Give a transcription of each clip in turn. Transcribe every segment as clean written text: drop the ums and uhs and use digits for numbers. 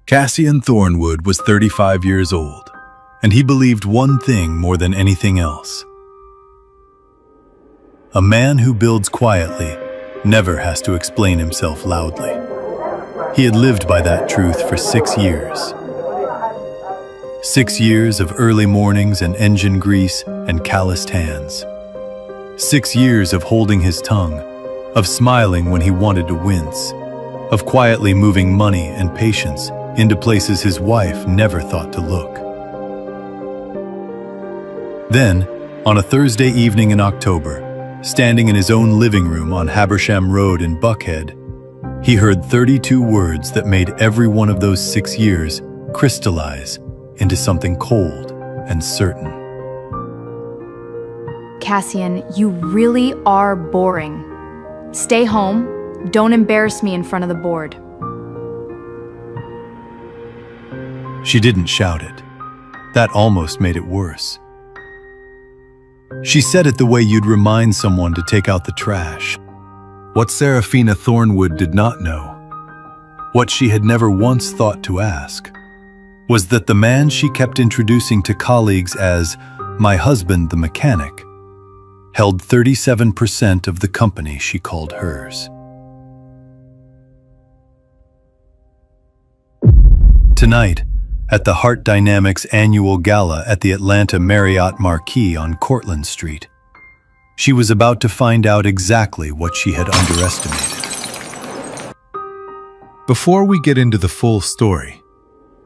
Cassian Thornwood was 35 years old, and he believed one thing more than anything else. A man who builds quietly never has to explain himself loudly. He had lived by that truth for 6 years. 6 years of early mornings and engine grease and calloused hands. 6 years of holding his tongue, of smiling when he wanted to wince, of quietly moving money and patience into places his wife never thought to look. Then, on a Thursday evening in October, standing in his own living room on Habersham Road in Buckhead, he heard 32 words that made every one of those 6 years crystallize into something cold and certain. Cassian, you really are boring. Stay home. Don't embarrass me in front of the board. She didn't shout it. That almost made it worse. She said it the way you'd remind someone to take out the trash. What Serafina Thornwood did not know, what she had never once thought to ask, was that the man she kept introducing to colleagues as "my husband the mechanic" held 37% of the company she called hers. Tonight, at the Heart Dynamics annual gala at the Atlanta Marriott Marquis on Cortlandt Street, she was about to find out exactly what she had underestimated. Before we get into the full story,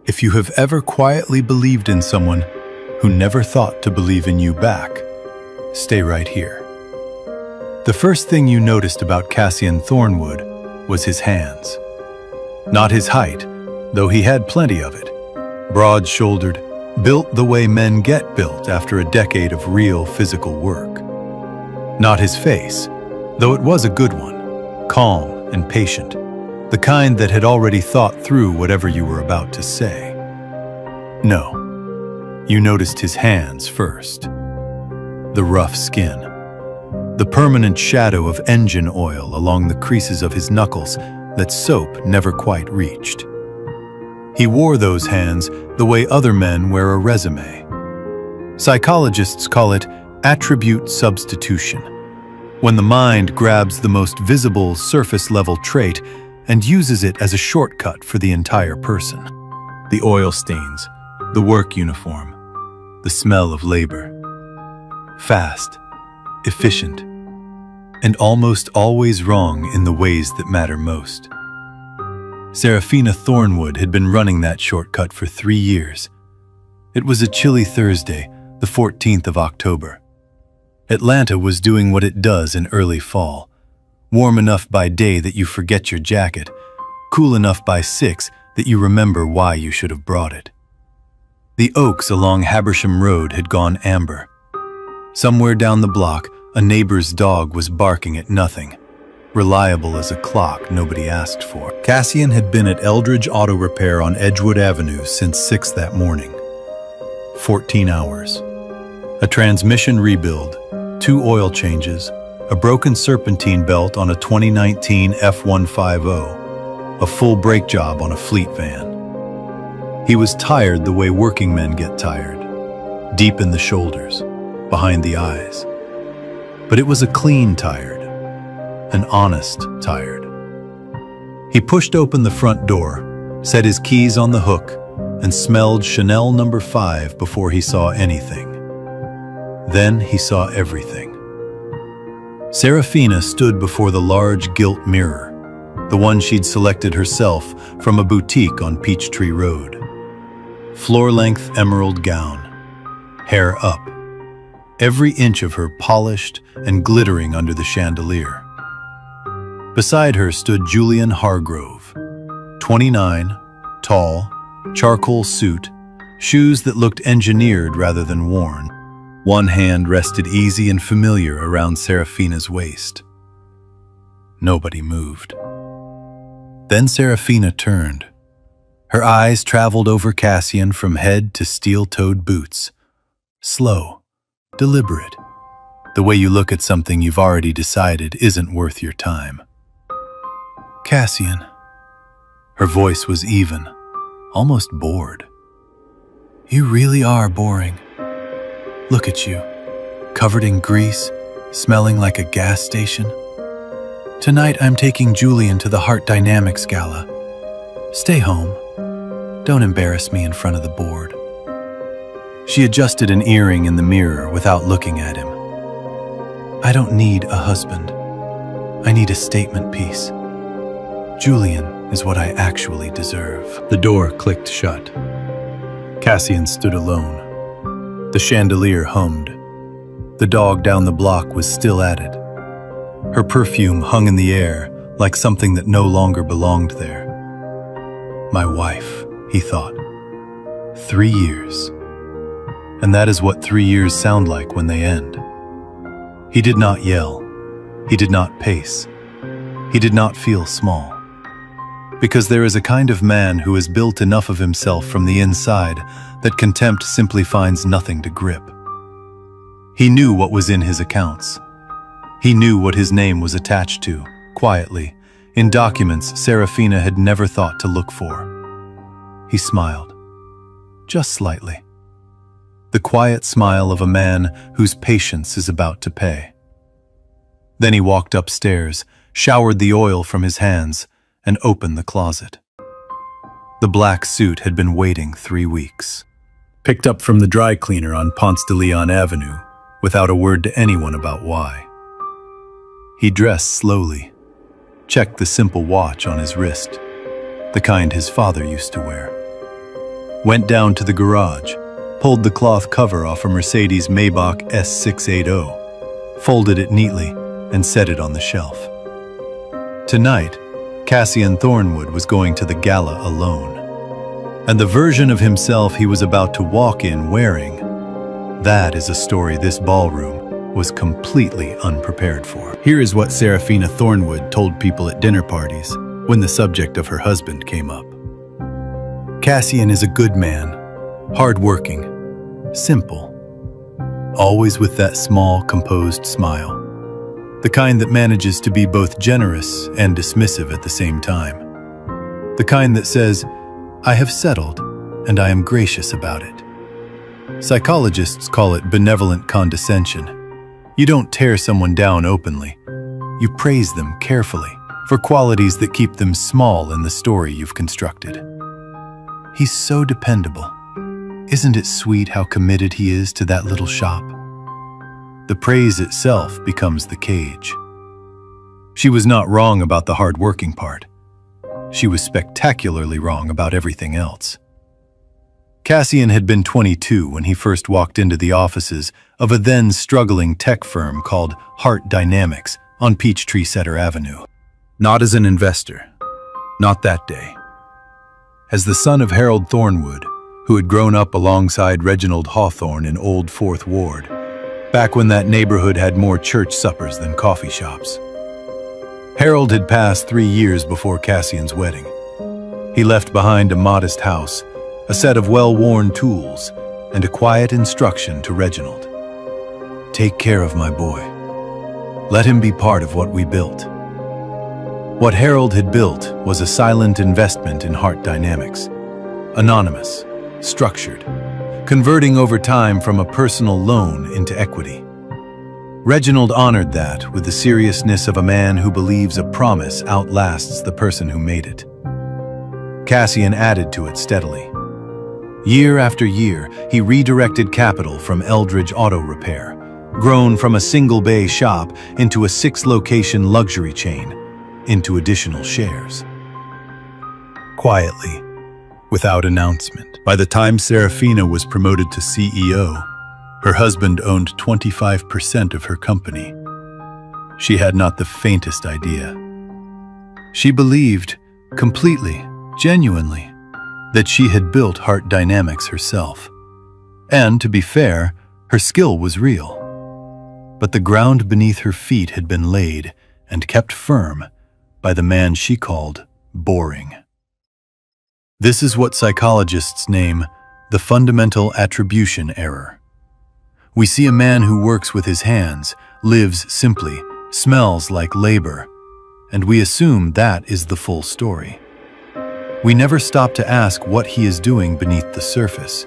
if you have ever quietly believed in someone who never thought to believe in you back, stay right here. The first thing you noticed about Cassian Thornwood was his hands. Not his height, though he had plenty of it. Broad-shouldered, built the way men get built after a decade of real physical work. Not his face, though it was a good one, calm and patient, the kind that had already thought through whatever you were about to say. No, you noticed his hands first. The rough skin, the permanent shadow of engine oil along the creases of his knuckles that soap never quite reached. He wore those hands the way other men wear a resume. Psychologists call it attribute substitution, when the mind grabs the most visible surface-level trait and uses it as a shortcut for the entire person. The oil stains, the work uniform, the smell of labor. Fast, efficient, and almost always wrong in the ways that matter most. Serafina Thornwood had been running that shortcut for 3 years. It was a chilly Thursday, the 14th of October. Atlanta was doing what it does in early fall. Warm enough by day that you forget your jacket, cool enough by 6 that you remember why you should have brought it. The oaks along Habersham Road had gone amber. Somewhere down the block, a neighbor's dog was barking at nothing, reliable as a clock nobody asked for. Cassian had been at Eldridge Auto Repair on Edgewood Avenue since 6 that morning. 14 hours. A transmission rebuild, 2 oil changes, a broken serpentine belt on a 2019 F150, a full brake job on a fleet van. He was tired the way working men get tired, deep in the shoulders, behind the eyes. But it was a clean tired, an honest tired. He pushed open the front door, set his keys on the hook, and smelled Chanel No. 5 before he saw anything. Then he saw everything. Serafina stood before the large gilt mirror, the one she'd selected herself from a boutique on Peachtree Road. Floor-length emerald gown, hair up, every inch of her polished and glittering under the chandelier. Beside her stood Julian Hargrove, 29, tall, charcoal suit, shoes that looked engineered rather than worn. One hand rested easy and familiar around Serafina's waist. Nobody moved. Then Serafina turned. Her eyes traveled over Cassian from head to steel-toed boots. Slow, deliberate, the way you look at something you've already decided isn't worth your time. Cassian. Her voice was even, almost bored. "You really are boring. Look at you, covered in grease, smelling like a gas station. Tonight I'm taking Julian to the Heart Dynamics Gala. Stay home. Don't embarrass me in front of the board." She adjusted an earring in the mirror without looking at him. "I don't need a husband. I need a statement piece. Julian is what I actually deserve." The door clicked shut. Cassian stood alone. The chandelier hummed. The dog down the block was still at it. Her perfume hung in the air like something that no longer belonged there. "My wife," he thought. 3 years. And that is what 3 years sound like when they end. He did not yell. He did not pace. He did not feel small. Because there is a kind of man who has built enough of himself from the inside that contempt simply finds nothing to grip. He knew what was in his accounts. He knew what his name was attached to, quietly, in documents Serafina had never thought to look for. He smiled, just slightly. The quiet smile of a man whose patience is about to pay. Then he walked upstairs, showered the oil from his hands, and opened the closet. The black suit had been waiting 3 weeks. Picked up from the dry cleaner on Ponce de Leon Avenue, without a word to anyone about why. He dressed slowly, checked the simple watch on his wrist, the kind his father used to wear. Went down to the garage, pulled the cloth cover off a Mercedes Maybach S680, folded it neatly, and set it on the shelf. Tonight, Cassian Thornwood was going to the gala alone. And the version of himself he was about to walk in wearing, that is a story this ballroom was completely unprepared for. Here is what Serafina Thornwood told people at dinner parties when the subject of her husband came up. "Cassian is a good man, hardworking, simple, always with that small, composed smile. The kind that manages to be both generous and dismissive at the same time. The kind that says, 'I have settled, and I am gracious about it.' Psychologists call it benevolent condescension. You don't tear someone down openly. You praise them carefully for qualities that keep them small in the story you've constructed. He's so dependable. Isn't it sweet how committed he is to that little shop?" The praise itself becomes the cage. She was not wrong about the hard-working part. She was spectacularly wrong about everything else. Cassian had been 22 when he first walked into the offices of a then-struggling tech firm called Heart Dynamics on Peachtree Center Avenue. Not as an investor. Not that day. As the son of Harold Thornwood, who had grown up alongside Reginald Hawthorne in Old Fourth Ward, back when that neighborhood had more church suppers than coffee shops. Harold had passed 3 years before Cassian's wedding. He left behind a modest house, a set of well-worn tools, and a quiet instruction to Reginald. "Take care of my boy. Let him be part of what we built." What Harold had built was a silent investment in Heart Dynamics. Anonymous, structured, converting over time from a personal loan into equity. Reginald honored that with the seriousness of a man who believes a promise outlasts the person who made it. Cassian added to it steadily. Year after year, he redirected capital from Eldridge Auto Repair, grown from a single-bay shop into a 6-location luxury chain, into additional shares. Quietly, without announcement. By the time Serafina was promoted to CEO, her husband owned 25% of her company. She had not the faintest idea. She believed, completely, genuinely, that she had built Heart Dynamics herself. And, to be fair, her skill was real. But the ground beneath her feet had been laid and kept firm by the man she called boring. This is what psychologists name the fundamental attribution error. We see a man who works with his hands, lives simply, smells like labor, and we assume that is the full story. We never stop to ask what he is doing beneath the surface,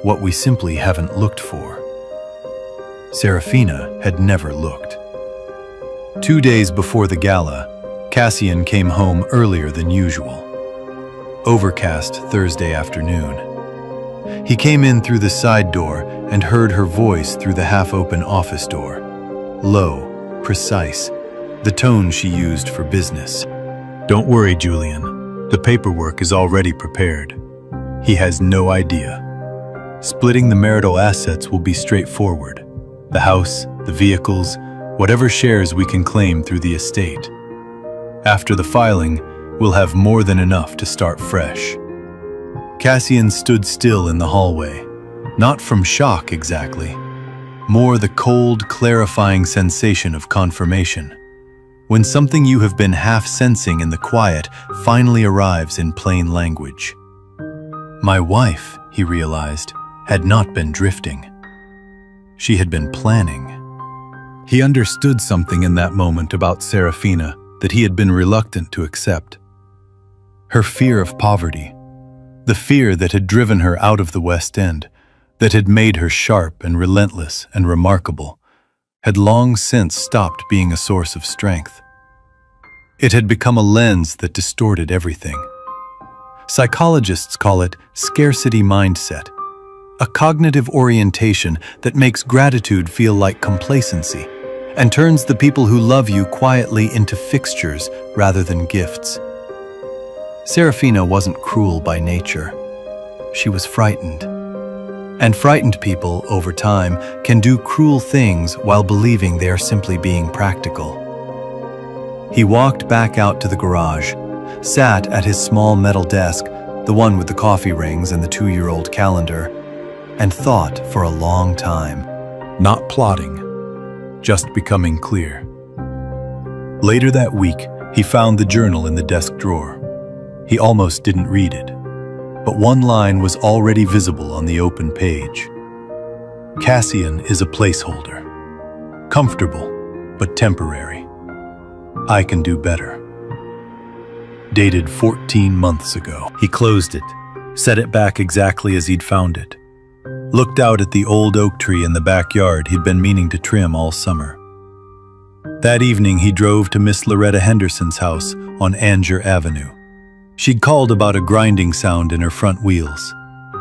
what we simply haven't looked for. Serafina had never looked. 2 days before the gala, Cassian came home earlier than usual. Overcast Thursday afternoon. He came in through the side door and heard her voice through the half-open office door. Low, precise, the tone she used for business. "Don't worry, Julian. The paperwork is already prepared. He has no idea. Splitting the marital assets will be straightforward. The house, the vehicles, whatever shares we can claim through the estate. After the filing, we'll have more than enough to start fresh." Cassian stood still in the hallway, not from shock exactly, more the cold, clarifying sensation of confirmation. When something you have been half sensing in the quiet finally arrives in plain language. My wife, he realized, had not been drifting. She had been planning. He understood something in that moment about Serafina that he had been reluctant to accept. Her fear of poverty, the fear that had driven her out of the West End, that had made her sharp and relentless and remarkable, had long since stopped being a source of strength. It had become a lens that distorted everything. Psychologists call it scarcity mindset, a cognitive orientation that makes gratitude feel like complacency and turns the people who love you quietly into fixtures rather than gifts. Serafina wasn't cruel by nature. She was frightened. And frightened people, over time, can do cruel things while believing they are simply being practical. He walked back out to the garage, sat at his small metal desk, the one with the coffee rings and the 2-year-old calendar, and thought for a long time. Not plotting, just becoming clear. Later that week, he found the journal in the desk drawer. He almost didn't read it, but one line was already visible on the open page. Cassian is a placeholder. Comfortable, but temporary. I can do better. Dated 14 months ago. He closed it, set it back exactly as he'd found it. Looked out at the old oak tree in the backyard he'd been meaning to trim all summer. That evening he drove to Miss Loretta Henderson's house on Anger Avenue. She'd called about a grinding sound in her front wheels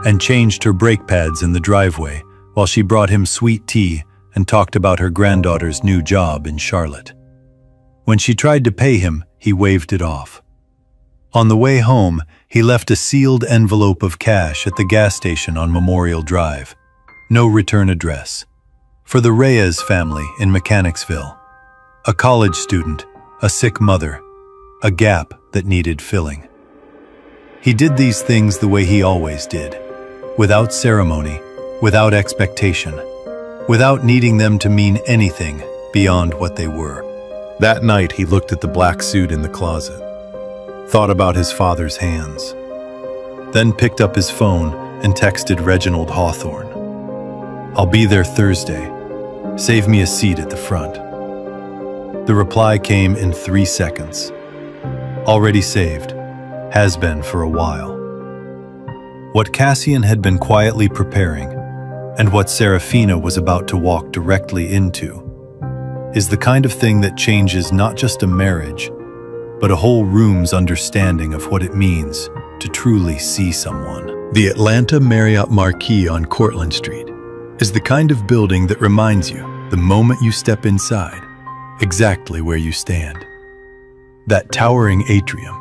and changed her brake pads in the driveway while she brought him sweet tea and talked about her granddaughter's new job in Charlotte. When she tried to pay him, he waved it off. On the way home, he left a sealed envelope of cash at the gas station on Memorial Drive. No return address. For the Reyes family in Mechanicsville. A college student, a sick mother, a gap that needed filling. He did these things the way he always did, without ceremony, without expectation, without needing them to mean anything beyond what they were. That night he looked at the black suit in the closet, thought about his father's hands, then picked up his phone and texted Reginald Hawthorne. "I'll be there Thursday. Save me a seat at the front." The reply came in 3 seconds. Already saved. Has been for a while. What Cassian had been quietly preparing, and what Serafina was about to walk directly into, is the kind of thing that changes not just a marriage, but a whole room's understanding of what it means to truly see someone. The Atlanta Marriott Marquis on Cortlandt Street is the kind of building that reminds you, the moment you step inside, exactly where you stand. That towering atrium,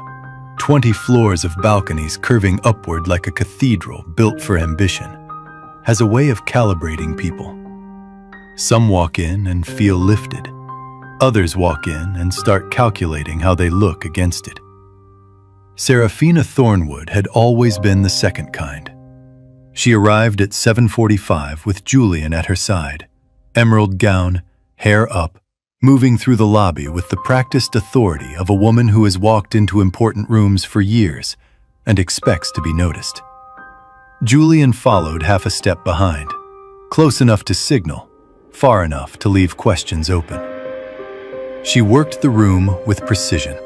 20 floors of balconies curving upward like a cathedral built for ambition, has a way of calibrating people. Some walk in and feel lifted. Others walk in and start calculating how they look against it. Serafina Thornwood had always been the second kind. She arrived at 7:45 with Julian at her side, emerald gown, hair up, moving through the lobby with the practiced authority of a woman who has walked into important rooms for years and expects to be noticed. Julian followed half a step behind, close enough to signal, far enough to leave questions open. She worked the room with precision.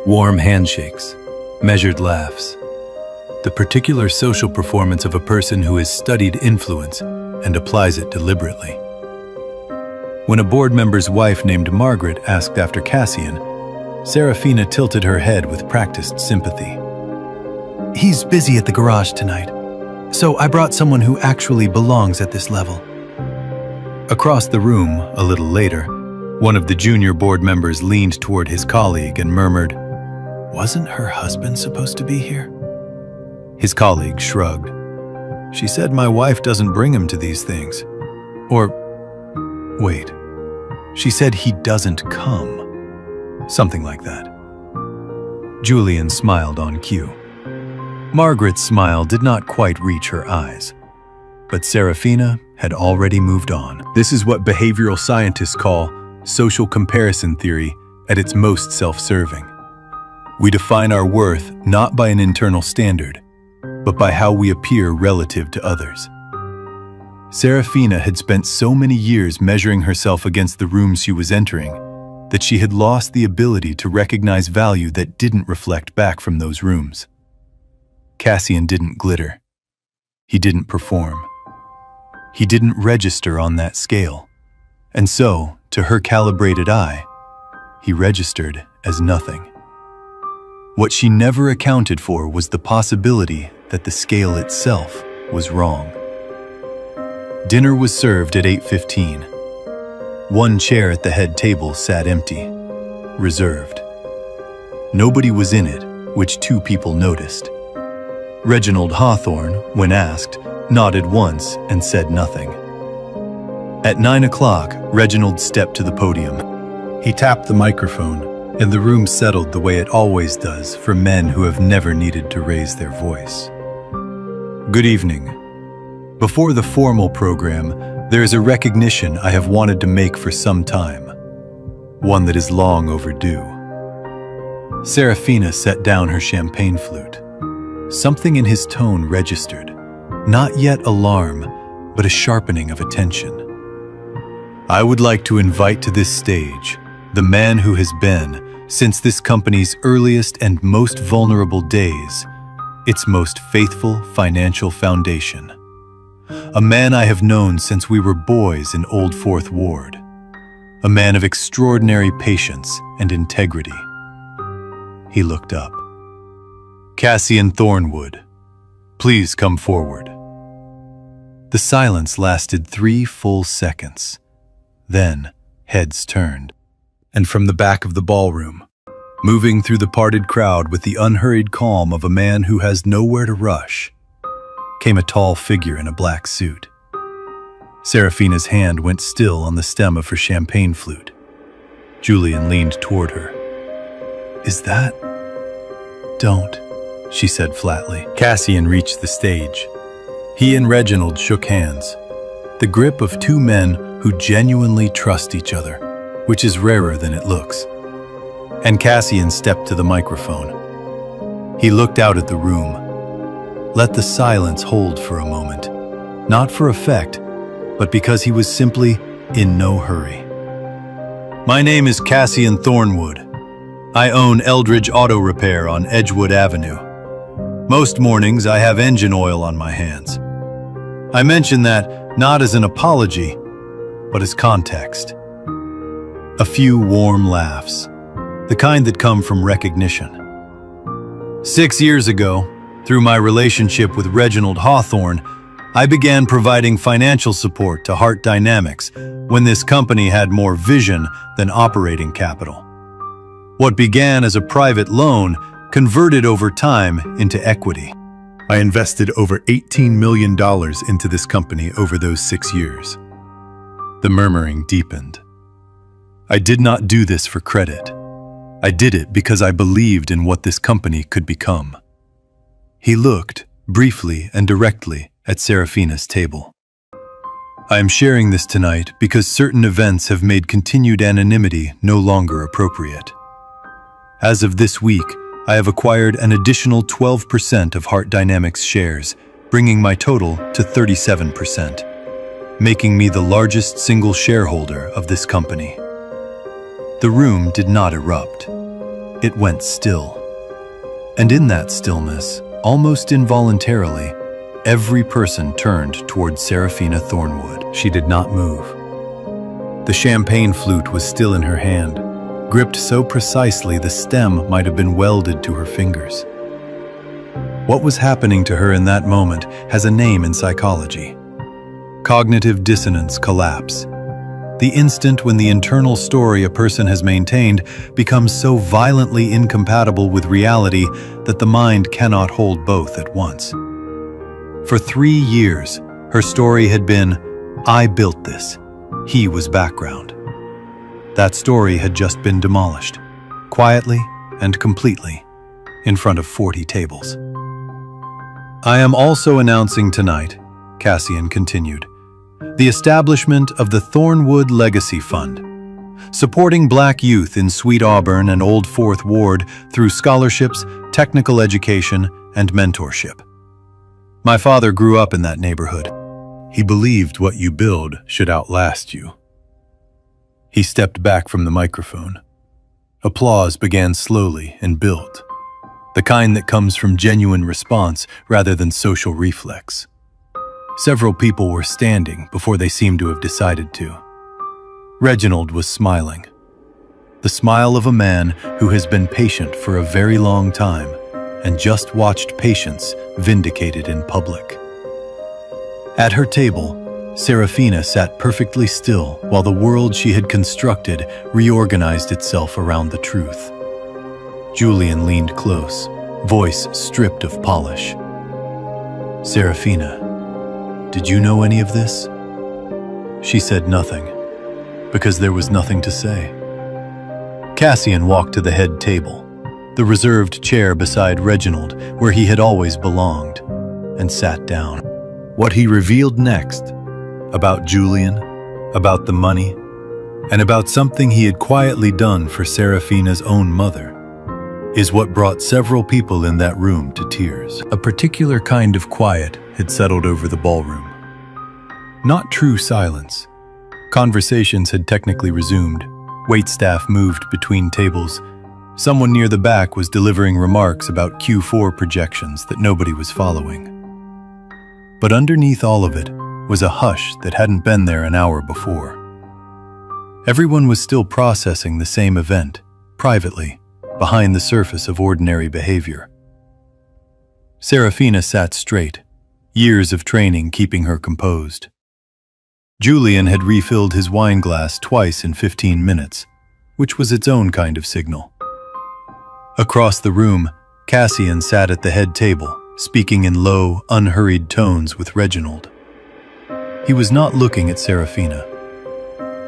Warm handshakes, Measured laughs. The particular social performance of a person who has studied influence and applies it deliberately. When a board member's wife named Margaret asked after Cassian, Serafina tilted her head with practiced sympathy. "He's busy at the garage tonight, so I brought someone who actually belongs at this level." Across the room, a little later, one of the junior board members leaned toward his colleague and murmured, "Wasn't her husband supposed to be here?" His colleague shrugged. "She said my wife doesn't bring him to these things." Or, wait, she said he doesn't come. Something like that. Julian smiled on cue. Margaret's smile did not quite reach her eyes, but Serafina had already moved on. This is what behavioral scientists call social comparison theory at its most self-serving. We define our worth not by an internal standard, but by how we appear relative to others. Serafina had spent so many years measuring herself against the rooms she was entering that she had lost the ability to recognize value that didn't reflect back from those rooms. Cassian didn't glitter. He didn't perform. He didn't register on that scale. And so, to her calibrated eye, he registered as nothing. What she never accounted for was the possibility that the scale itself was wrong. Dinner was served at 8:15. One chair at the head table sat empty, reserved. Nobody was in it, which two people noticed. Reginald Hawthorne, when asked, nodded once and said nothing. At 9 o'clock, Reginald stepped to the podium. He tapped the microphone, and the room settled the way it always does for men who have never needed to raise their voice. Good evening. Before the formal program, there is a recognition I have wanted to make for some time, one that is long overdue. Serafina set down her champagne flute. Something in his tone registered, not yet alarm, but a sharpening of attention. I would like to invite to this stage the man who has been, since this company's earliest and most vulnerable days, its most faithful financial foundation. A man I have known since we were boys in Old Fourth Ward. A man of extraordinary patience and integrity. He looked up. Cassian Thornwood, please come forward. The silence lasted 3 full seconds. Then, heads turned. And from the back of the ballroom, moving through the parted crowd with the unhurried calm of a man who has nowhere to rush, came a tall figure in a black suit. Serafina's hand went still on the stem of her champagne flute. Julian leaned toward her. Is that? Don't, she said flatly. Cassian reached the stage. He and Reginald shook hands. The grip of two men who genuinely trust each other, which is rarer than it looks. And Cassian stepped to the microphone. He looked out at the room. Let the silence hold for a moment, not for effect, but because he was simply in no hurry. My name is Cassian Thornwood. I own Eldridge Auto Repair on Edgewood Avenue. Most mornings I have engine oil on my hands. I mention that not as an apology, but as context. A few warm laughs, the kind that come from recognition. 6 years ago, through my relationship with Reginald Hawthorne, I began providing financial support to Heart Dynamics when this company had more vision than operating capital. What began as a private loan converted over time into equity. I invested over $18 million into this company over those 6 years. The murmuring deepened. I did not do this for credit. I did it because I believed in what this company could become. He looked, briefly and directly, at Serafina's table. I am sharing this tonight because certain events have made continued anonymity no longer appropriate. As of this week, I have acquired an additional 12% of Heart Dynamics shares, bringing my total to 37%, making me the largest single shareholder of this company. The room did not erupt. It went still. And in that stillness, almost involuntarily, every person turned toward Serafina Thornwood. She did not move. The champagne flute was still in her hand, gripped so precisely the stem might have been welded to her fingers. What was happening to her in that moment has a name in psychology: cognitive dissonance collapse. The instant when the internal story a person has maintained becomes so violently incompatible with reality that the mind cannot hold both at once. For 3 years, her story had been, "I built this. He was background." That story had just been demolished, quietly and completely, in front of 40 tables. "I am also announcing tonight," Cassian continued, "the establishment of the Thornwood Legacy Fund, supporting Black youth in Sweet Auburn and Old Fourth Ward through scholarships, technical education, and mentorship. My father grew up in that neighborhood. He believed what you build should outlast you." He stepped back from the microphone. Applause began slowly and built, the kind that comes from genuine response rather than social reflex. Several people were standing before they seemed to have decided to. Reginald was smiling. The smile of a man who has been patient for a very long time and just watched patience vindicated in public. At her table, Serafina sat perfectly still while the world she had constructed reorganized itself around the truth. Julian leaned close, voice stripped of polish. "Serafina, did you know any of this?" She said nothing, because there was nothing to say. Cassian walked to the head table, the reserved chair beside Reginald where he had always belonged, and sat down. What he revealed next, about Julian, about the money, and about something he had quietly done for Serafina's own mother, is what brought several people in that room to tears. A particular kind of quiet had settled over the ballroom. Not true silence. Conversations had technically resumed. Waitstaff moved between tables. Someone near the back was delivering remarks about Q4 projections that nobody was following. But underneath all of it was a hush that hadn't been there an hour before. Everyone was still processing the same event, privately, behind the surface of ordinary behavior. Serafina sat straight, years of training keeping her composed. Julian had refilled his wine glass twice in 15 minutes, which was its own kind of signal. Across the room, Cassian sat at the head table, speaking in low, unhurried tones with Reginald. He was not looking at Serafina.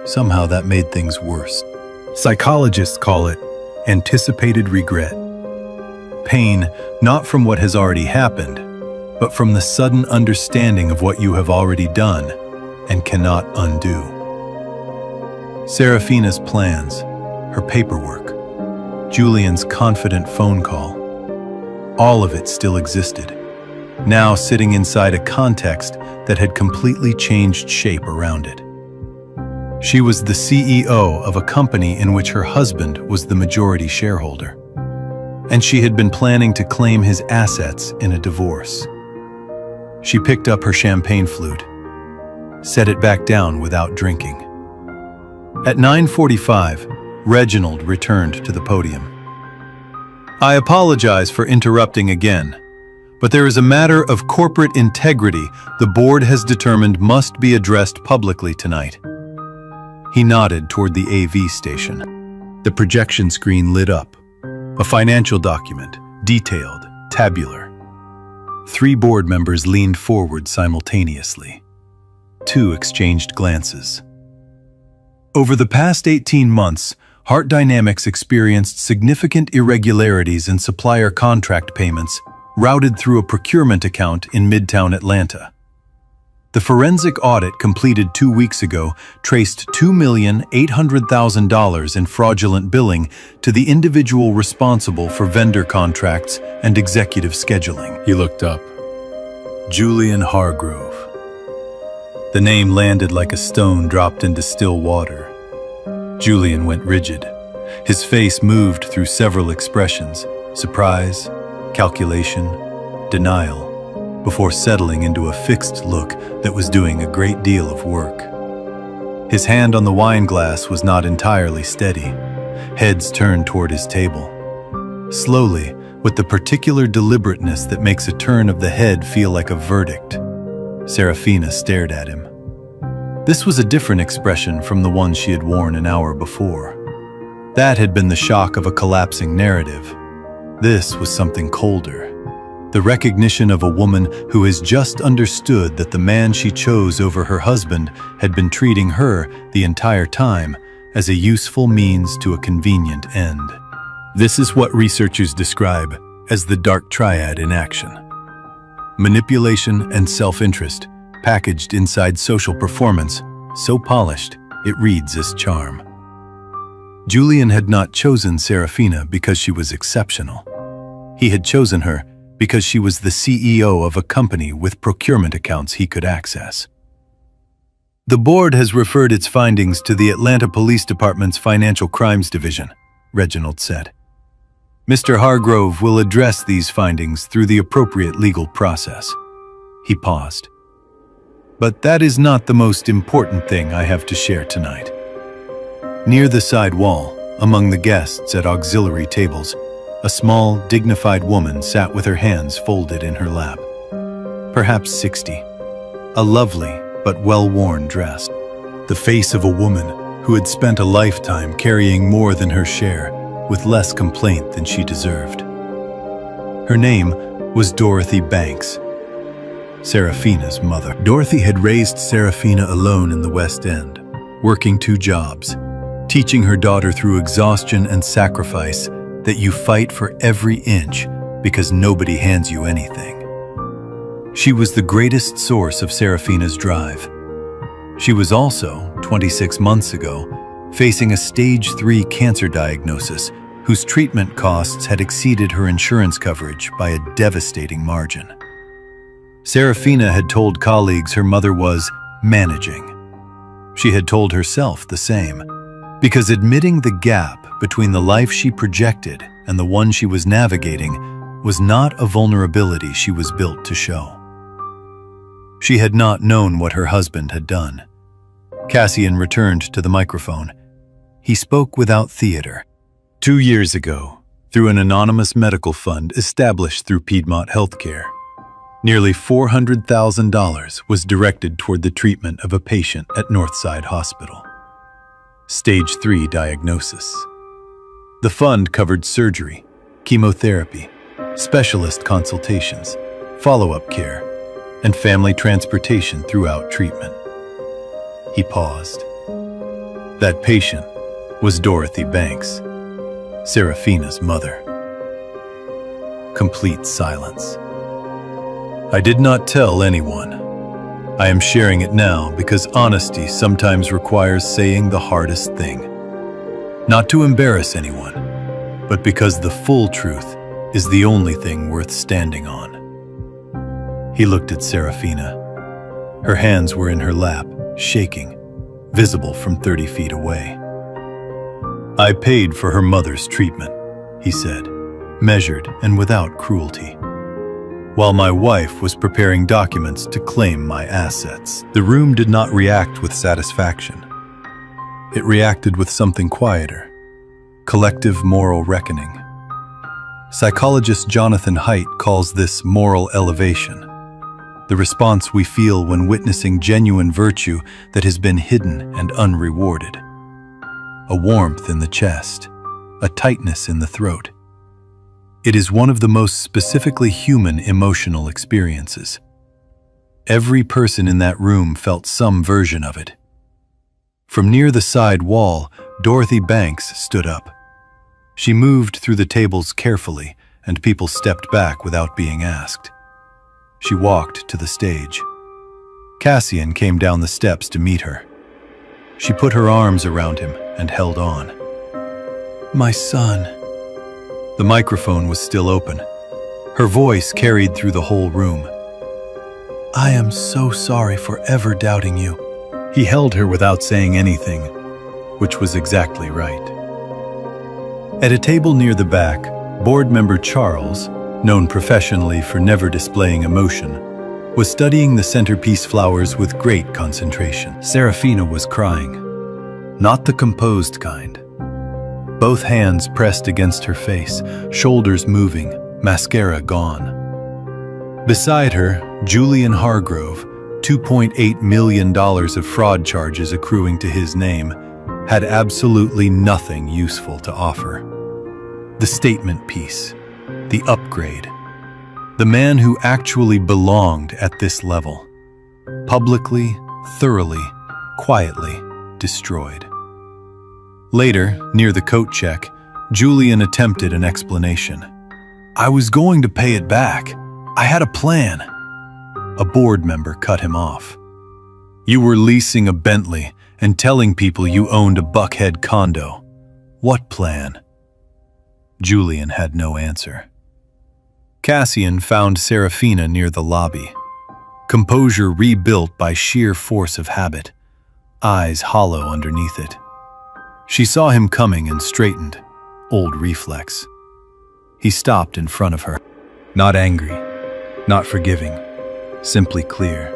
Somehow that made things worse. Psychologists call it anticipated regret. Pain not from what has already happened, but from the sudden understanding of what you have already done and cannot undo. Serafina's plans, her paperwork, Julian's confident phone call, all of it still existed, now sitting inside a context that had completely changed shape around it. She was the CEO of a company in which her husband was the majority shareholder, and she had been planning to claim his assets in a divorce. She picked up her champagne flute, set it back down without drinking. At 9:45, Reginald returned to the podium. "I apologize for interrupting again, but there is a matter of corporate integrity the board has determined must be addressed publicly tonight." He nodded toward the AV station. The projection screen lit up. A financial document, detailed, tabular. 3 board members leaned forward simultaneously. 2 exchanged glances. Over the past 18 months, Heart Dynamics experienced significant irregularities in supplier contract payments routed through a procurement account in Midtown Atlanta. The forensic audit completed 2 weeks ago traced $2,800,000 in fraudulent billing to the individual responsible for vendor contracts and executive scheduling. He looked up. Julian Hargrove. The name landed like a stone dropped into still water. Julian went rigid. His face moved through several expressions: surprise, calculation, denial, before settling into a fixed look that was doing a great deal of work. His hand on the wine glass was not entirely steady, heads turned toward his table. Slowly, with the particular deliberateness that makes a turn of the head feel like a verdict, Serafina stared at him. This was a different expression from the one she had worn an hour before. That had been the shock of a collapsing narrative. This was something colder. The recognition of a woman who has just understood that the man she chose over her husband had been treating her the entire time as a useful means to a convenient end. This is what researchers describe as the dark triad in action. Manipulation and self-interest, packaged inside social performance, so polished it reads as charm. Julian had not chosen Serafina because she was exceptional. He had chosen her because she was the CEO of a company with procurement accounts he could access. The board has referred its findings to the Atlanta Police Department's Financial Crimes Division, Reginald said. Mr. Hargrove will address these findings through the appropriate legal process. He paused. But that is not the most important thing I have to share tonight. Near the side wall, among the guests at auxiliary tables, a small, dignified woman sat with her hands folded in her lap. Perhaps 60. A lovely but well-worn dress. The face of a woman who had spent a lifetime carrying more than her share, with less complaint than she deserved. Her name was Dorothy Banks, Serafina's mother. Dorothy had raised Serafina alone in the West End, working 2 jobs, teaching her daughter through exhaustion and sacrifice that you fight for every inch because nobody hands you anything. She was the greatest source of Serafina's drive. She was also, 26 months ago, facing a stage 3 cancer diagnosis whose treatment costs had exceeded her insurance coverage by a devastating margin. Serafina had told colleagues her mother was managing. She had told herself the same, because admitting the gap between the life she projected and the one she was navigating was not a vulnerability she was built to show. She had not known what her husband had done. Cassian returned to the microphone. He spoke without theater. 2 years ago, through an anonymous medical fund established through Piedmont Healthcare, nearly $400,000 was directed toward the treatment of a patient at Northside Hospital. Stage 3 diagnosis. The fund covered surgery, chemotherapy, specialist consultations, follow-up care, and family transportation throughout treatment. He paused. That patient was Dorothy Banks, Serafina's mother. Complete silence. I did not tell anyone. I am sharing it now because honesty sometimes requires saying the hardest thing. Not to embarrass anyone, but because the full truth is the only thing worth standing on. He looked at Serafina. Her hands were in her lap, shaking, visible from 30 feet away. I paid for her mother's treatment, he said, measured and without cruelty. While my wife was preparing documents to claim my assets, the room did not react with satisfaction. It reacted with something quieter, collective moral reckoning. Psychologist Jonathan Haidt calls this moral elevation, the response we feel when witnessing genuine virtue that has been hidden and unrewarded. A warmth in the chest, a tightness in the throat. It is one of the most specifically human emotional experiences. Every person in that room felt some version of it. From near the side wall, Dorothy Banks stood up. She moved through the tables carefully, and people stepped back without being asked. She walked to the stage. Cassian came down the steps to meet her. She put her arms around him and held on. My son. The microphone was still open. Her voice carried through the whole room. I am so sorry for ever doubting you. He held her without saying anything, which was exactly right. At a table near the back, board member Charles, known professionally for never displaying emotion, was studying the centerpiece flowers with great concentration. Serafina was crying, not the composed kind. Both hands pressed against her face, shoulders moving, mascara gone. Beside her, Julian Hargrove, $2.8 million of fraud charges accruing to his name, had absolutely nothing useful to offer. The statement piece, the upgrade, the man who actually belonged at this level, publicly, thoroughly, quietly destroyed. Later, near the coat check, Julian attempted an explanation. "I was going to pay it back. I had a plan." A board member cut him off. "You were leasing a Bentley and telling people you owned a Buckhead condo. What plan?" Julian had no answer. Cassian found Serafina near the lobby. Composure rebuilt by sheer force of habit, eyes hollow underneath it. She saw him coming and straightened, old reflex. He stopped in front of her. Not angry, not forgiving, simply clear.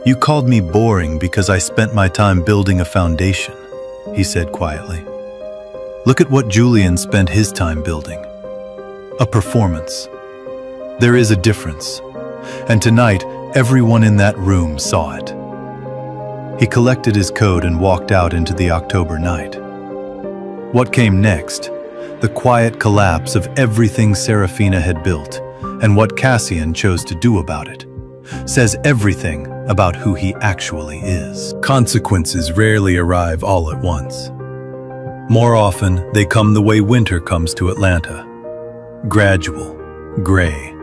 "You called me boring because I spent my time building a foundation," he said quietly. "Look at what Julian spent his time building. A performance. There is a difference, and tonight everyone in that room saw it." He collected his coat and walked out into the October night. What came next, the quiet collapse of everything Serafina had built, and what Cassian chose to do about it, says everything about who he actually is. Consequences rarely arrive all at once. More often, they come the way winter comes to Atlanta. Gradual, gray.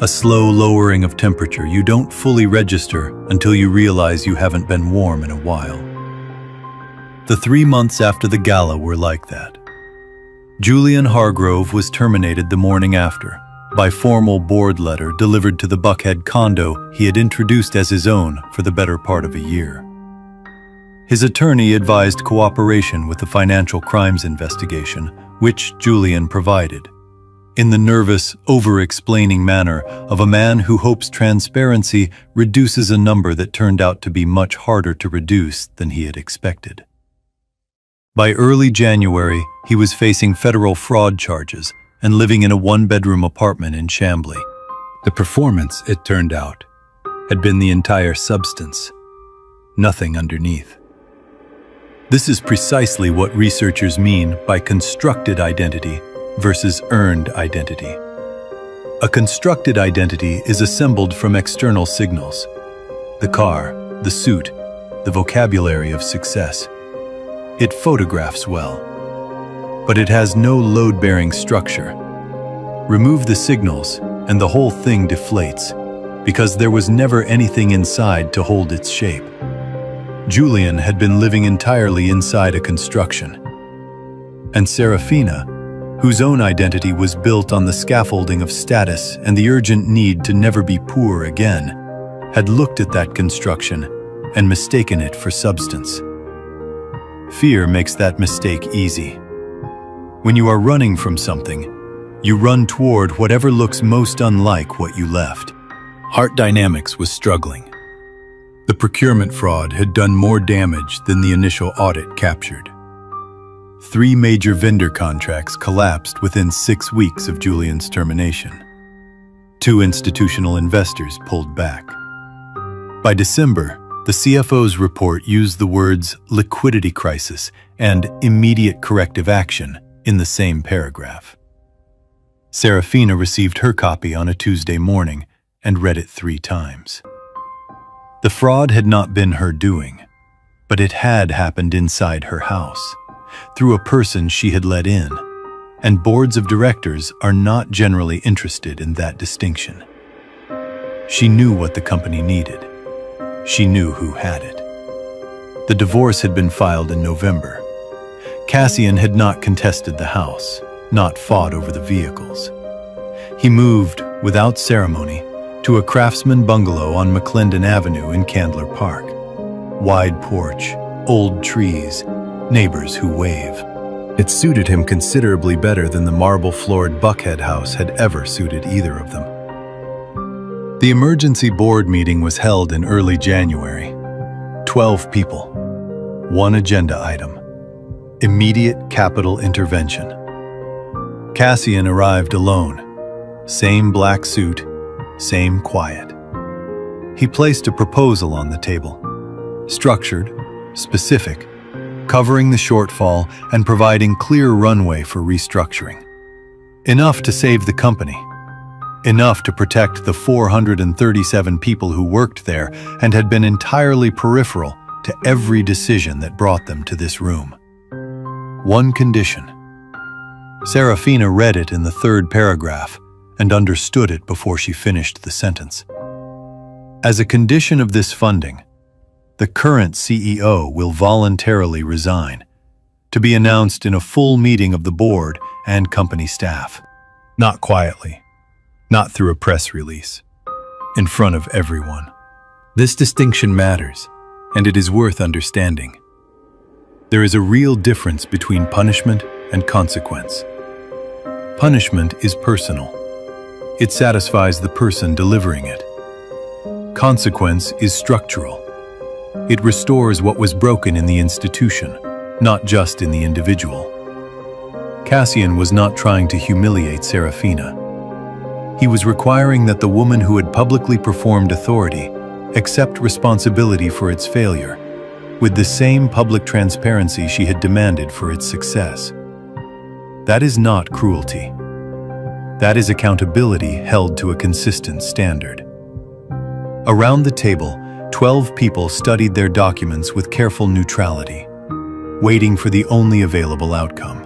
A slow lowering of temperature you don't fully register until you realize you haven't been warm in a while. The 3 months after the gala were like that. Julian Hargrove was terminated the morning after, by formal board letter delivered to the Buckhead condo he had introduced as his own for the better part of a year. His attorney advised cooperation with the financial crimes investigation, which Julian provided, in the nervous, over-explaining manner of a man who hopes transparency reduces a number that turned out to be much harder to reduce than he had expected. By early January, he was facing federal fraud charges and living in a one-bedroom apartment in Chamblee. The performance, it turned out, had been the entire substance, nothing underneath. This is precisely what researchers mean by constructed identity versus earned identity. A constructed identity is assembled from external signals: the car, the suit, the vocabulary of success. It photographs well, but it has no load-bearing structure. Remove the signals, and the whole thing deflates, because there was never anything inside to hold its shape. Julian had been living entirely inside a construction. And Serafina, whose own identity was built on the scaffolding of status and the urgent need to never be poor again, had looked at that construction and mistaken it for substance. Fear makes that mistake easy. When you are running from something, you run toward whatever looks most unlike what you left. Heart Dynamics was struggling. The procurement fraud had done more damage than the initial audit captured. 3 major vendor contracts collapsed within 6 weeks of Julian's termination. 2 institutional investors pulled back. By December, the CFO's report used the words liquidity crisis and immediate corrective action in the same paragraph. Serafina received her copy on a Tuesday morning and read it 3 times. The fraud had not been her doing, but it had happened inside her house, through a person she had let in, and boards of directors are not generally interested in that distinction. She knew what the company needed. She knew who had it. The divorce had been filed in November. Cassian had not contested the house, not fought over the vehicles. He moved, without ceremony, to a craftsman bungalow on McClendon Avenue in Candler Park. Wide porch, old trees, neighbors who wave. It suited him considerably better than the marble-floored Buckhead house had ever suited either of them. The emergency board meeting was held in early January. 12 people. One agenda item: immediate capital intervention. Cassian arrived alone. Same black suit, same quiet. He placed a proposal on the table. Structured, specific, covering the shortfall and providing clear runway for restructuring. Enough to save the company. Enough to protect the 437 people who worked there and had been entirely peripheral to every decision that brought them to this room. One condition. Serafina read it in the third paragraph and understood it before she finished the sentence. As a condition of this funding, the current CEO will voluntarily resign, to be announced in a full meeting of the board and company staff. Not quietly, not through a press release, in front of everyone. This distinction matters, and it is worth understanding. There is a real difference between punishment and consequence. Punishment is personal. It satisfies the person delivering it. Consequence is structural. It restores what was broken in the institution, not just in the individual. Cassian was not trying to humiliate Serafina. He was requiring that the woman who had publicly performed authority accept responsibility for its failure, with the same public transparency she had demanded for its success. That is not cruelty. That is accountability held to a consistent standard. Around the table, 12 people studied their documents with careful neutrality, waiting for the only available outcome.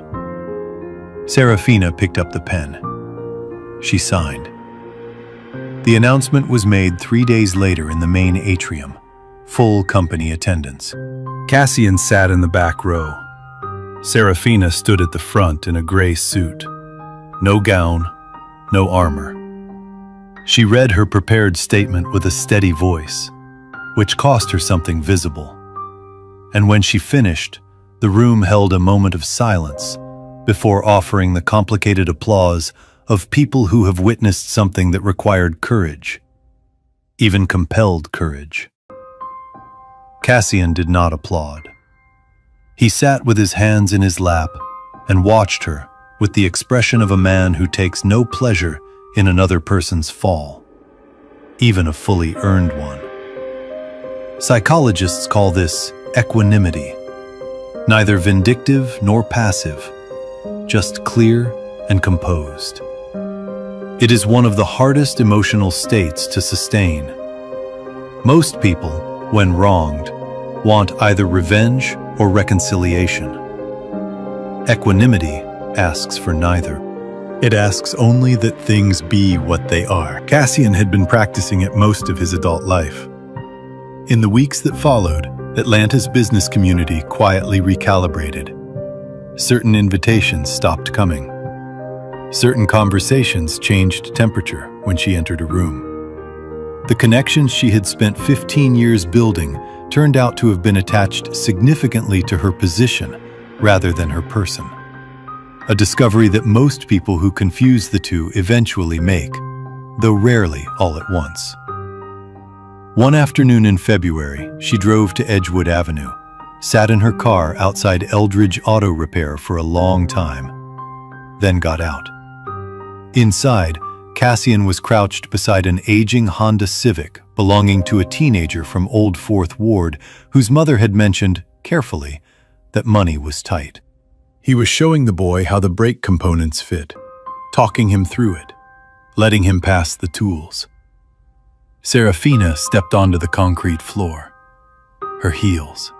Serafina picked up the pen. She signed. The announcement was made 3 days later in the main atrium, full company attendance. Cassian sat in the back row. Serafina stood at the front in a gray suit. No gown, no armor. She read her prepared statement with a steady voice, which cost her something visible. And when she finished, the room held a moment of silence before offering the complicated applause of people who have witnessed something that required courage, even compelled courage. Cassian did not applaud. He sat with his hands in his lap and watched her with the expression of a man who takes no pleasure in another person's fall, even a fully earned one. Psychologists call this equanimity, neither vindictive nor passive, just clear and composed. It is one of the hardest emotional states to sustain. Most people, when wronged, want either revenge or reconciliation. Equanimity asks for neither. It asks only that things be what they are. Cassian had been practicing it most of his adult life. In the weeks that followed, Atlanta's business community quietly recalibrated. Certain invitations stopped coming. Certain conversations changed temperature when she entered a room. The connections she had spent 15 years building turned out to have been attached significantly to her position rather than her person. A discovery that most people who confuse the two eventually make, though rarely all at once. One afternoon in February, she drove to Edgewood Avenue, sat in her car outside Eldridge Auto Repair for a long time, then got out. Inside, Cassian was crouched beside an aging Honda Civic belonging to a teenager from Old Fourth Ward whose mother had mentioned, carefully, that money was tight. He was showing the boy how the brake components fit, talking him through it, letting him pass the tools. Serafina stepped onto the concrete floor, her heels,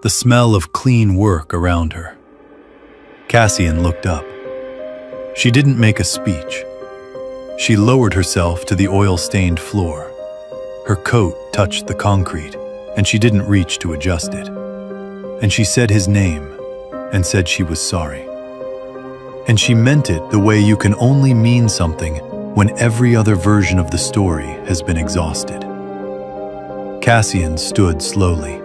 the smell of clean work around her. Cassian looked up. She didn't make a speech. She lowered herself to the oil-stained floor. Her coat touched the concrete, and she didn't reach to adjust it. And she said his name, and said she was sorry. And she meant it the way you can only mean something when every other version of the story has been exhausted. Cassian stood slowly,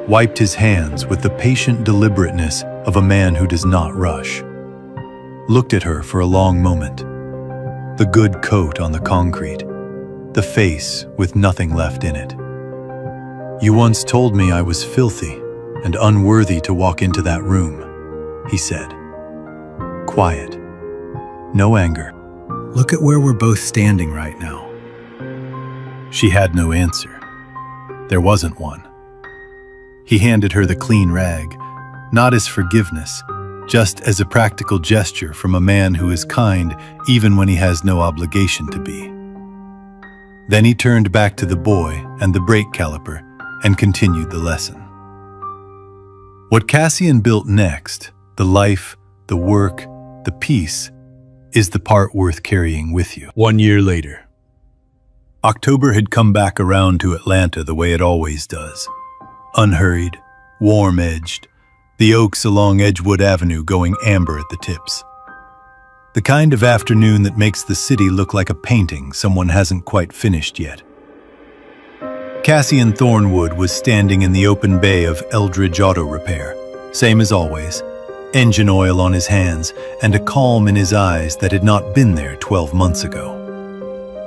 wiped his hands with the patient deliberateness of a man who does not rush. Looked at her for a long moment. The good coat on the concrete, the face with nothing left in it. "You once told me I was filthy and unworthy to walk into that room," he said. Quiet. No anger. "Look at where we're both standing right now." She had no answer. There wasn't one. He handed her the clean rag, not as forgiveness, just as a practical gesture from a man who is kind even when he has no obligation to be. Then he turned back to the boy and the brake caliper and continued the lesson. What Cassian built next, the life, the work, the peace, is the part worth carrying with you. 1 year later. October had come back around to Atlanta the way it always does. Unhurried, warm-edged, the oaks along Edgewood Avenue going amber at the tips. The kind of afternoon that makes the city look like a painting someone hasn't quite finished yet. Cassian Thornwood was standing in the open bay of Eldridge Auto Repair, same as always, engine oil on his hands and a calm in his eyes that had not been there 12 months ago.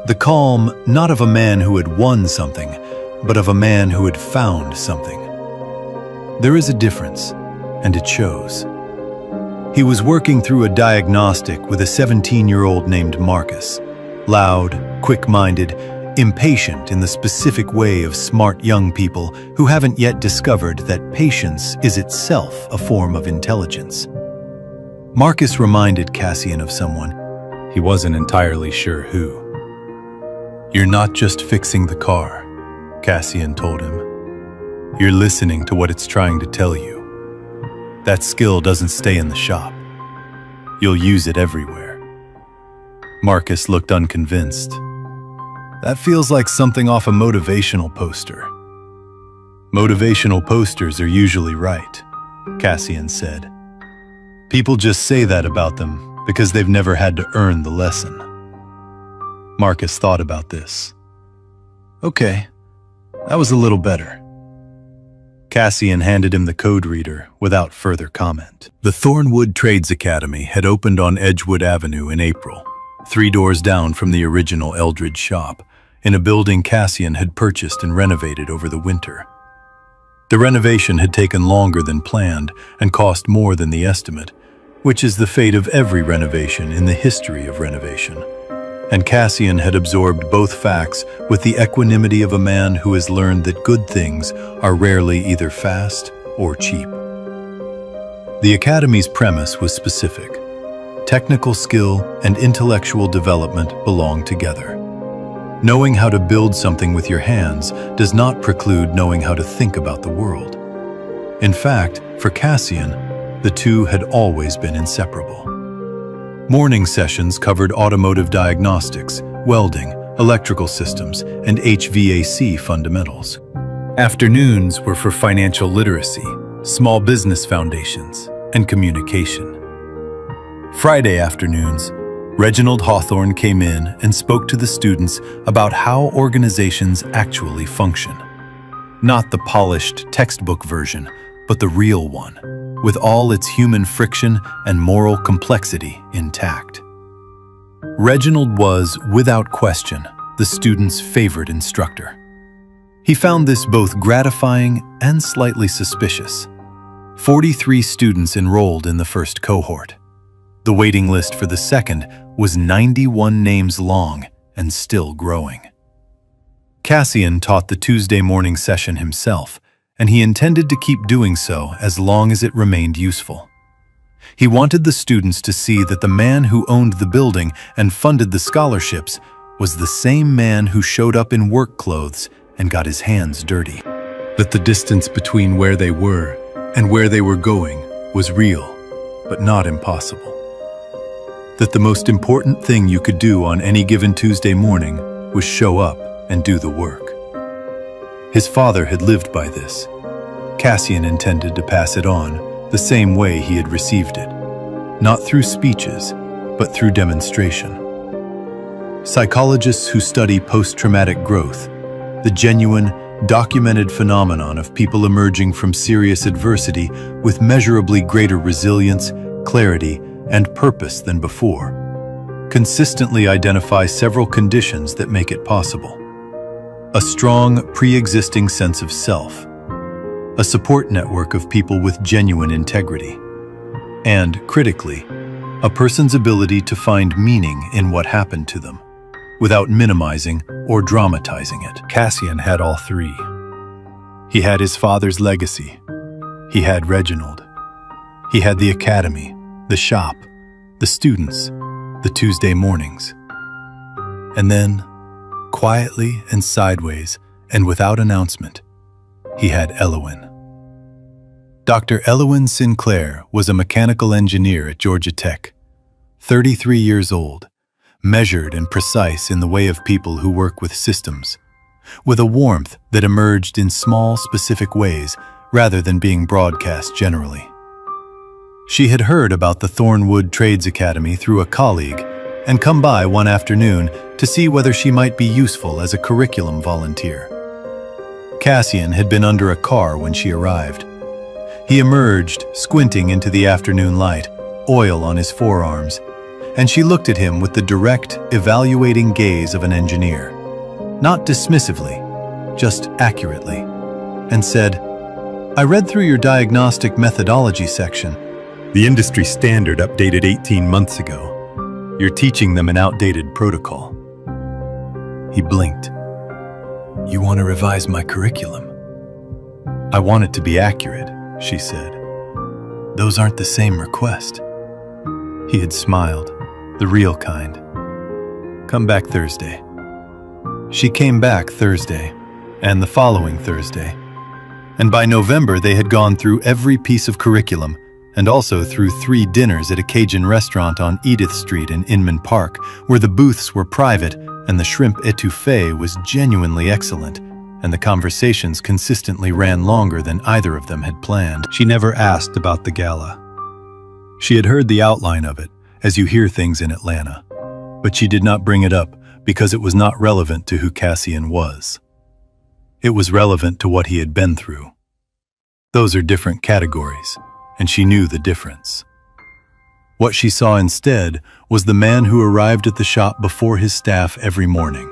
The calm not of a man who had won something, but of a man who had found something. There is a difference, and it shows. He was working through a diagnostic with a 17-year-old named Marcus, loud, quick-minded, impatient in the specific way of smart young people who haven't yet discovered that patience is itself a form of intelligence. Marcus reminded Cassian of someone. He wasn't entirely sure who. "You're not just fixing the car," Cassian told him. "You're listening to what it's trying to tell you. That skill doesn't stay in the shop. You'll use it everywhere." Marcus looked unconvinced. "That feels like something off a motivational poster." "Motivational posters are usually right," Cassian said. "People just say that about them because they've never had to earn the lesson." Marcus thought about this. "Okay, that was a little better." Cassian handed him the code reader without further comment. The Thornwood Trades Academy had opened on Edgewood Avenue in April, 3 doors down from the original Eldridge shop, in a building Cassian had purchased and renovated over the winter. The renovation had taken longer than planned and cost more than the estimate, which is the fate of every renovation in the history of renovation. And Cassian had absorbed both facts with the equanimity of a man who has learned that good things are rarely either fast or cheap. The Academy's premise was specific. Technical skill and intellectual development belong together. Knowing how to build something with your hands does not preclude knowing how to think about the world. In fact, for Cassian, the two had always been inseparable. Morning sessions covered automotive diagnostics, welding, electrical systems, and HVAC fundamentals. Afternoons were for financial literacy, small business foundations, and communication. Friday afternoons, Reginald Hawthorne came in and spoke to the students about how organizations actually function. Not the polished textbook version, but the real one, with all its human friction and moral complexity intact. Reginald was, without question, the students' favorite instructor. He found this both gratifying and slightly suspicious. 43 students enrolled in the first cohort. The waiting list for the second was 91 names long and still growing. Cassian taught the Tuesday morning session himself, and he intended to keep doing so as long as it remained useful. He wanted the students to see that the man who owned the building and funded the scholarships was the same man who showed up in work clothes and got his hands dirty. That the distance between where they were and where they were going was real, but not impossible. That the most important thing you could do on any given Tuesday morning was show up and do the work. His father had lived by this. Cassian intended to pass it on the same way he had received it, not through speeches, but through demonstration. Psychologists who study post-traumatic growth, the genuine, documented phenomenon of people emerging from serious adversity with measurably greater resilience, clarity, and purpose than before, consistently identify several conditions that make it possible. A strong, pre-existing sense of self, a support network of people with genuine integrity, and, critically, a person's ability to find meaning in what happened to them, without minimizing or dramatizing it. Cassian had all three. He had his father's legacy. He had Reginald. He had the academy, the shop, the students, the Tuesday mornings. And then, quietly and sideways and without announcement, he had Elowin. Dr. Elowin Sinclair was a mechanical engineer at Georgia Tech, 33 years old, measured and precise in the way of people who work with systems, with a warmth that emerged in small, specific ways rather than being broadcast generally. She had heard about the Thornwood Trades Academy through a colleague and come by one afternoon to see whether she might be useful as a curriculum volunteer. Cassian had been under a car when she arrived. He emerged, squinting into the afternoon light, oil on his forearms, and she looked at him with the direct, evaluating gaze of an engineer. Not dismissively, just accurately, and said, "I read through your diagnostic methodology section. The industry standard updated 18 months ago. You're teaching them an outdated protocol." He blinked. "You want to revise my curriculum?" "I want it to be accurate," she said. "Those aren't the same request." He had smiled, the real kind. "Come back Thursday." She came back Thursday, and the following Thursday. And by November, they had gone through every piece of curriculum, and also through 3 dinners at a Cajun restaurant on Edith Street in Inman Park, where the booths were private and the shrimp étouffée was genuinely excellent, and the conversations consistently ran longer than either of them had planned. She never asked about the gala. She had heard the outline of it, as you hear things in Atlanta, but she did not bring it up because it was not relevant to who Cassian was. It was relevant to what he had been through. Those are different categories, and she knew the difference. What she saw instead was the man who arrived at the shop before his staff every morning.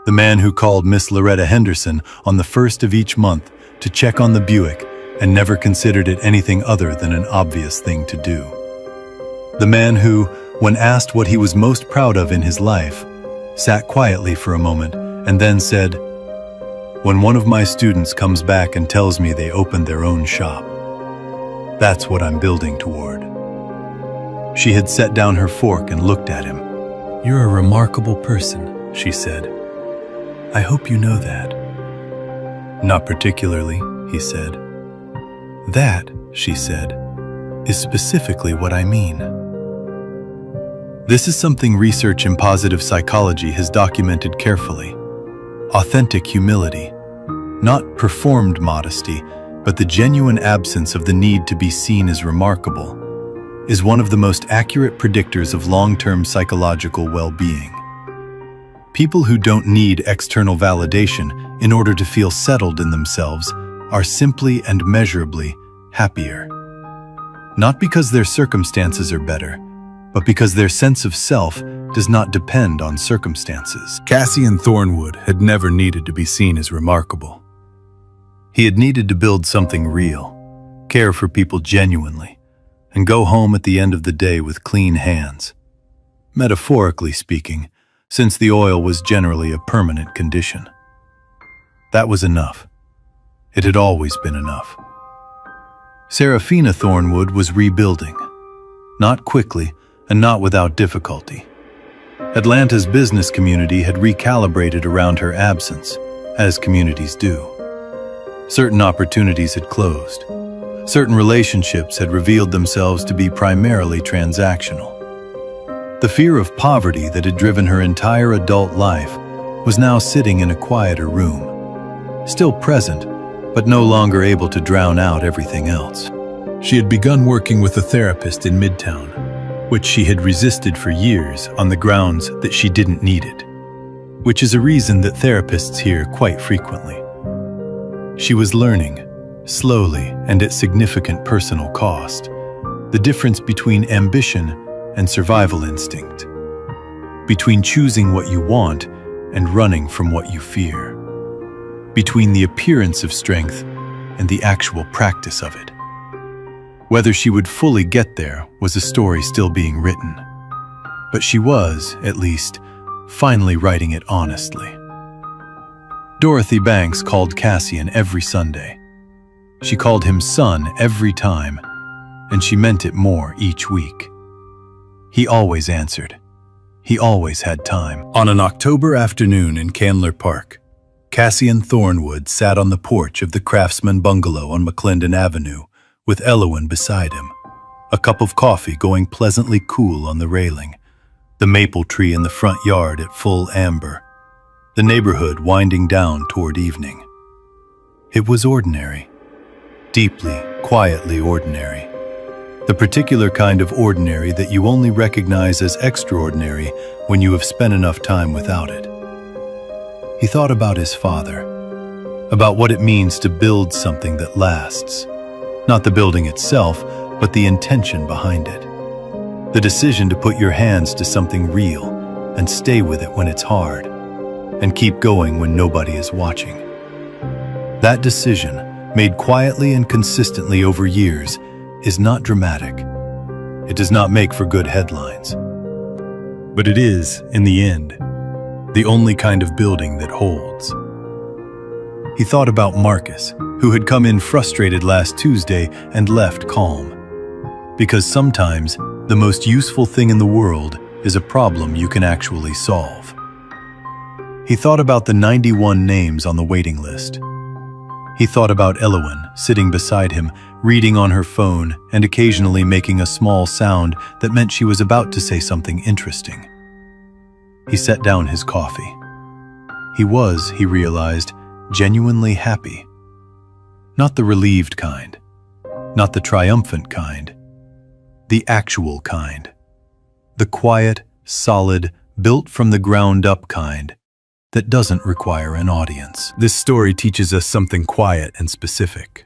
The man who called Miss Loretta Henderson on the 1st of each month to check on the Buick and never considered it anything other than an obvious thing to do. The man who, when asked what he was most proud of in his life, sat quietly for a moment and then said, "When one of my students comes back and tells me they opened their own shop, that's what I'm building toward." She had set down her fork and looked at him. "You're a remarkable person," she said. "I hope you know that." "Not particularly," he said. "That," she said, "is specifically what I mean." This is something research in positive psychology has documented carefully. Authentic humility, not performed modesty, but the genuine absence of the need to be seen as remarkable, is one of the most accurate predictors of long-term psychological well-being. People who don't need external validation in order to feel settled in themselves are simply and measurably happier. Not because their circumstances are better, but because their sense of self does not depend on circumstances. Cassian Thornwood had never needed to be seen as remarkable. He had needed to build something real, care for people genuinely, and go home at the end of the day with clean hands. Metaphorically speaking, since the oil was generally a permanent condition. That was enough. It had always been enough. Serafina Thornwood was rebuilding, not quickly and not without difficulty. Atlanta's business community had recalibrated around her absence, as communities do. Certain opportunities had closed. Certain relationships had revealed themselves to be primarily transactional. The fear of poverty that had driven her entire adult life was now sitting in a quieter room, still present, but no longer able to drown out everything else. She had begun working with a therapist in Midtown, which she had resisted for years on the grounds that she didn't need it, which is a reason that therapists hear quite frequently. She was learning, slowly and at significant personal cost, the difference between ambition and survival instinct, between choosing what you want and running from what you fear, between the appearance of strength and the actual practice of it. Whether she would fully get there was a story still being written, but she was, at least, finally writing it honestly. Dorothy Banks called Cassian every Sunday. She called him son every time, and she meant it more each week. He always answered. He always had time. On an October afternoon in Candler Park, Cassian Thornwood sat on the porch of the Craftsman bungalow on McClendon Avenue with Elowen beside him, a cup of coffee going pleasantly cool on the railing, the maple tree in the front yard at full amber, the neighborhood winding down toward evening. It was ordinary, deeply, quietly ordinary. The particular kind of ordinary that you only recognize as extraordinary when you have spent enough time without it. He thought about his father, about what it means to build something that lasts. Not the building itself, but the intention behind it. The decision to put your hands to something real and stay with it when it's hard, and keep going when nobody is watching. That decision, made quietly and consistently over years, is not dramatic. It does not make for good headlines. But it is, in the end, the only kind of building that holds. He thought about Marcus, who had come in frustrated last Tuesday and left calm. Because sometimes, the most useful thing in the world is a problem you can actually solve. He thought about the 91 names on the waiting list. He thought about Elowen, sitting beside him, reading on her phone and occasionally making a small sound that meant she was about to say something interesting. He set down his coffee. He was, he realized, genuinely happy. Not the relieved kind, not the triumphant kind, the actual kind. The quiet, solid, built from the ground up kind that doesn't require an audience. This story teaches us something quiet and specific.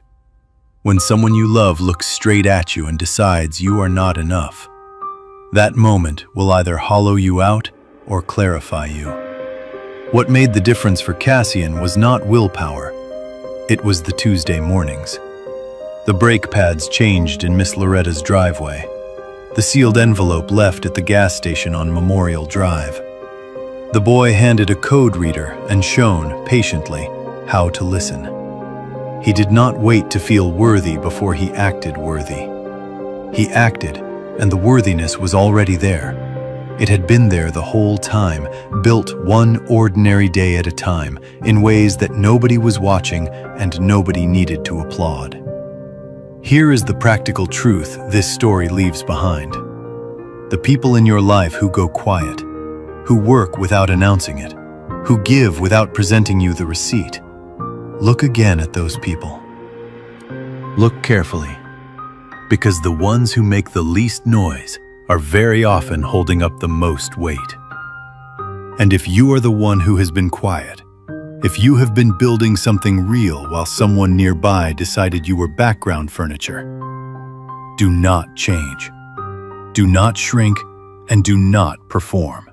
When someone you love looks straight at you and decides you are not enough, that moment will either hollow you out or clarify you. What made the difference for Cassian was not willpower. It was the Tuesday mornings. The brake pads changed in Miss Loretta's driveway. The sealed envelope left at the gas station on Memorial Drive. The boy handed a code reader and shown, patiently, how to listen. He did not wait to feel worthy before he acted worthy. He acted, and the worthiness was already there. It had been there the whole time, built one ordinary day at a time, in ways that nobody was watching and nobody needed to applaud. Here is the practical truth this story leaves behind. The people in your life who go quiet, who work without announcing it, who give without presenting you the receipt. Look again at those people. Look carefully, because the ones who make the least noise are very often holding up the most weight. And if you are the one who has been quiet, if you have been building something real while someone nearby decided you were background furniture, do not change, do not shrink, and do not perform.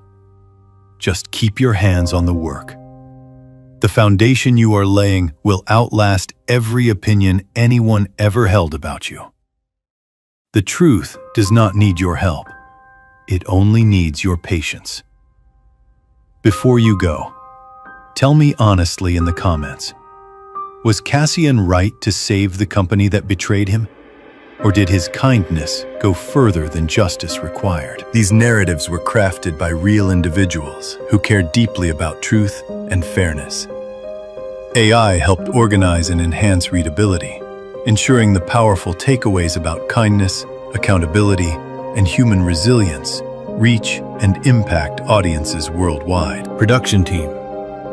Just keep your hands on the work. The foundation you are laying will outlast every opinion anyone ever held about you. The truth does not need your help. It only needs your patience. Before you go, tell me honestly in the comments, was Cassian right to save the company that betrayed him? Or did his kindness go further than justice required? These narratives were crafted by real individuals who cared deeply about truth and fairness. AI helped organize and enhance readability, ensuring the powerful takeaways about kindness, accountability, and human resilience reach and impact audiences worldwide. Production team: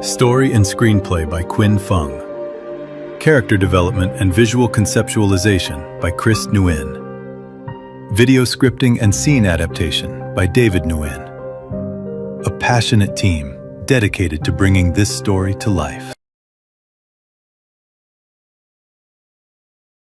story and screenplay by Quinn Fung. Character development and visual conceptualization by Chris Nguyen. Video scripting and scene adaptation by David Nguyen. A passionate team dedicated to bringing this story to life.